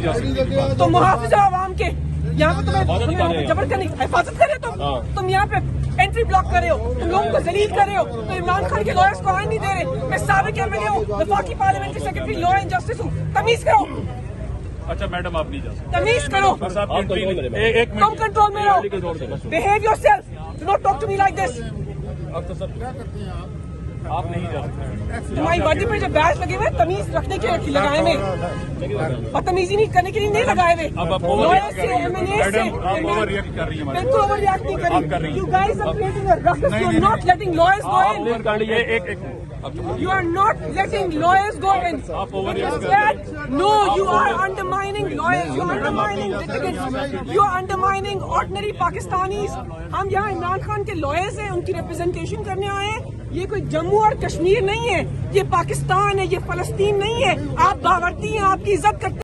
जा सकती। तो मुहाफिज आवाम के यहाँ पे तुम्हें जबर करनी हिफाजत कर रहे हो तुम यहाँ पे एंट्री ब्लॉक कर रहे हो, तुम लोगों को जलील कर रहे हो। तो इमरान खान के लॉयर्स को आने नहीं दे रहे। मैं साबिक एमएलए हूँ, वफाकी parliamentary secretary law and justice हूँ। तमीज करो। अच्छा मैडम आप नहीं जा सकते, तमीज करो। बस आप एक तुम मिनट कंट्रोल में रहो। Behave yourself, do not talk to me like this. अब तो सर आप नहीं जा सकते। तुम्हारी वर्दी पर जो बैच लगे हुए तमीज रखने के लिए लगाए हुए, बदतमीजी नहीं करने के लिए नहीं लगाए हुए। अब आप लॉयर से एमएनए से आप ओवर रिएक्ट कर रही हैं। बिल्कुल ओवर रिएक्ट नहीं करें। You guys are creating a ruckus. You are not letting lawyers go in. You are not letting lawyers go in. Instead, no, you are undermining lawyers. You are undermining litigants. You are undermining ordinary Pakistanis. हम यहाँ इमरान खान के lawyers हैं, उनकी representation करने आए हैं। ये कोई जम्मू और कश्मीर नहीं है, ये पाकिस्तान है, ये फलस्तीन नहीं है। आप बावर्ती हैं, आपकी इज्जत करते